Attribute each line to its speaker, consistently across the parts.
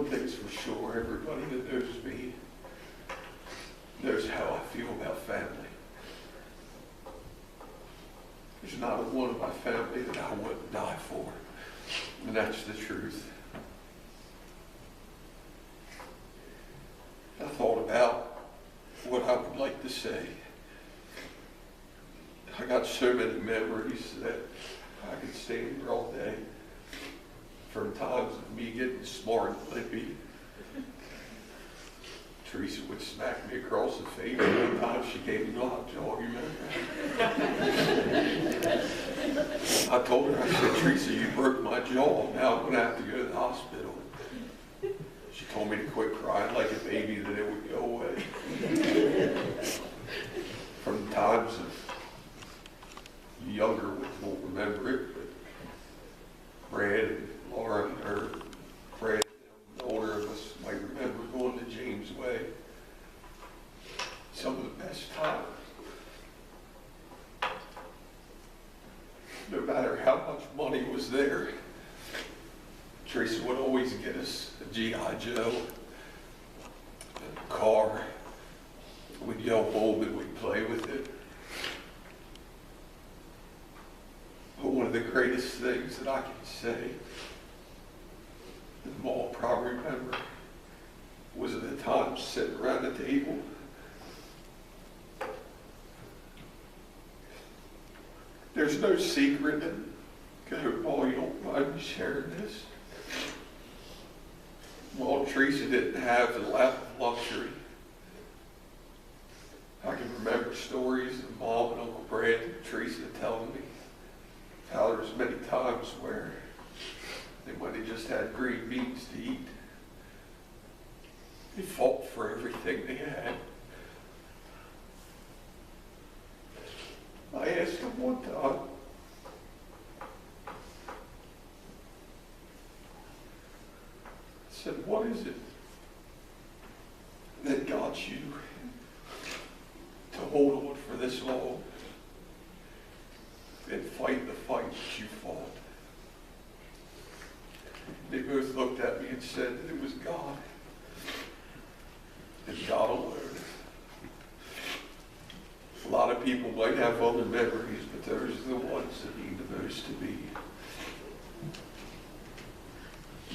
Speaker 1: one thing's for sure, everybody that knows me knows how I feel about family. There's not a one of my family that I wouldn't die for, and that's the truth. I thought about what I would like to say. I got so many memories that I could stand here all day. From times of me getting smart and lippy. Teresa would smack me across the face. One time she gave me lockjaw, you remember? I told her, I said, Teresa, you broke my jaw. Now I'm going to have to go to the hospital. She told me to quit crying like a baby, that it would go away. From times of the younger ones won't remember it, but Brad and Laura, or Brad, the older of us, might remember going to James Way. Some of the best times. No matter how much money was there, Teresa would always get us a G.I. Joe, a car. We'd yell bulb and we'd play with it. But one of the greatest things that I can say, that I'll probably remember, was at the time sitting around the table. There's no secret, and I hope Paul, you don't mind me sharing this. Well, Teresa didn't have the lap of luxury. I can remember stories of Mom and Uncle Brad and Teresa telling me how there was many times where they might have just had green beans to eat. They fought for everything they had. I asked them one time, I said, what is it that got you to hold on for this long and fight the fight that you fought? They both looked at me and said that it was God, and God alone. A lot of people might have other memories, but those are the ones that mean the most to me.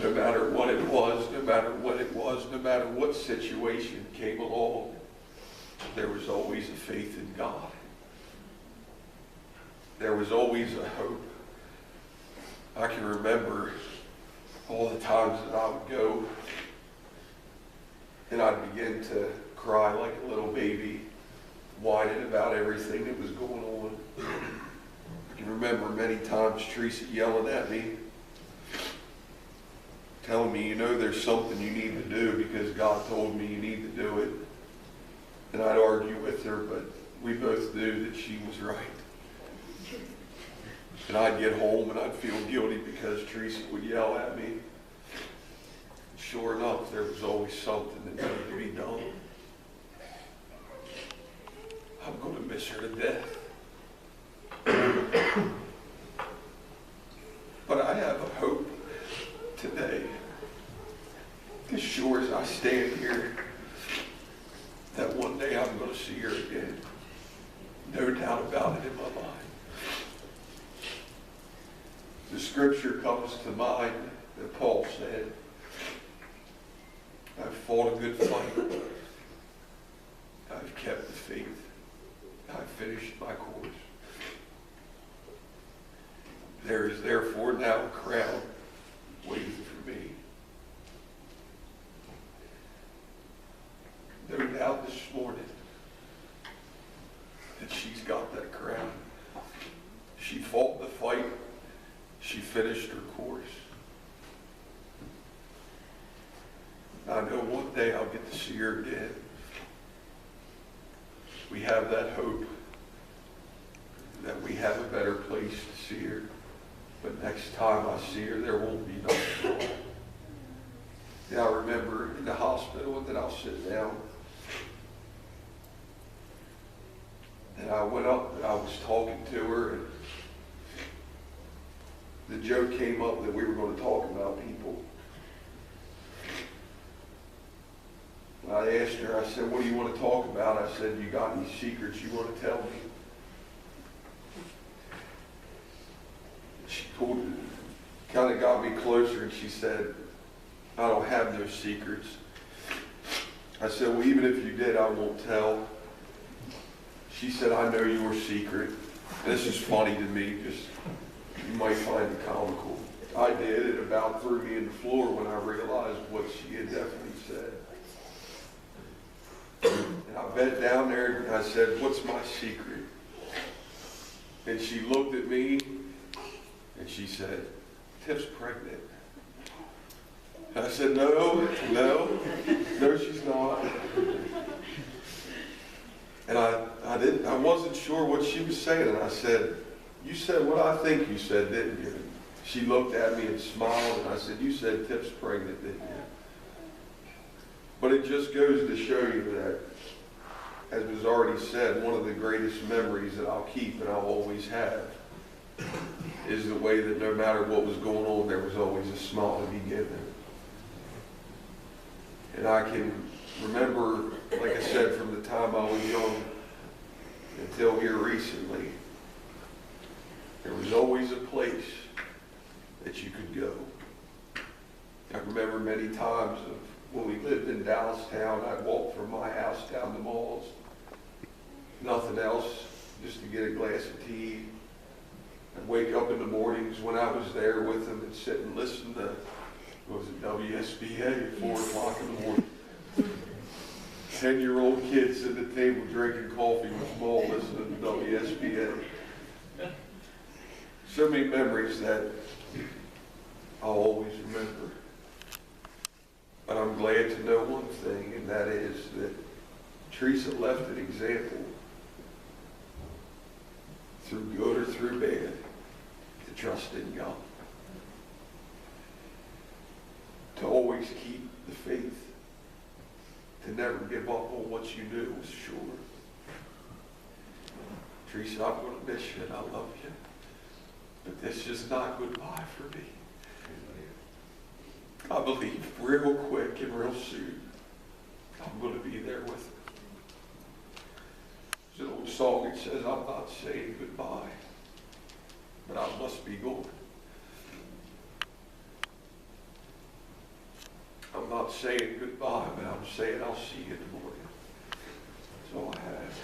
Speaker 1: No matter what it was, no matter what it was, no matter what situation came along, there was always a faith in God. There was always a hope. I can remember all the times that I would go and I'd begin to cry like a little baby, whining about everything that was going on. I can remember many times Teresa yelling at me, telling me, you know, there's something you need to do because God told me you need to do it. And I'd argue with her, but we both knew that she was right. And I'd get home and I'd feel guilty because Teresa would yell at me. Sure enough, there was always something that needed to be done. I'm going to miss her to death. But I have a hope today, as sure as I stand here, that one day I'm going to see her again. No doubt about it in my mind. The scripture comes to mind that Paul said, I've fought a good fight. I've kept the faith. I've finished my course. There is therefore now a crown waiting for me. No doubt this morning that she's got that crown. She fought the fight. She finished her course. I know one day I'll get to see her again. We have that hope that we have a better place to see her. But next time I see her, there won't be nothing more. Yeah, I remember in the hospital, and then I'll sit down. And I went up and I was talking to her, and the joke came up that we were going to talk about people. I asked her, I said, what do you want to talk about? I said, you got any secrets you want to tell me? She kind of got me closer and she said, I don't have no secrets. I said, well, even if you did, I won't tell. She said, I know your secret. This is funny to me, just you might find it comical. I did. It about threw me in the floor when I realized what she had definitely said. And I bent down there and I said, what's my secret? And she looked at me and she said, Tiff's pregnant. I said, no, she's not. And I wasn't sure what she was saying. And I said, you said what I think you said, didn't you? She looked at me and smiled, and I said, you said Tiff's pregnant, didn't you? But it just goes to show you that, as was already said, one of the greatest memories that I'll keep and I'll always have is the way that no matter what was going on, there was always a smile to be given. And I can remember, like I said, from the time I was young until here recently, there was always a place that you could go. I remember many times of when we lived in Dallastown, I'd walk from my house down the malls, nothing else, just to get a glass of tea. I'd wake up in the mornings when I was there with them and sit and listen to, what was it, WSBA at 4 o'clock in the morning. 10-year-old kids at the table drinking coffee with them all listening to WSBA. So many memories that I'll always remember. But I'm glad to know one thing, and that is that Teresa left an example, through good or through bad, to trust in God. To always keep the faith. To never give up on what you knew was sure. Teresa, I'm going to miss you and I love you. But this is not goodbye for me. I believe real quick and real soon, I'm going to be there with her. There's an old song that says, I'm not saying goodbye, but I must be going. I'm not saying goodbye, but I'm saying I'll see you in the morning. That's all I have.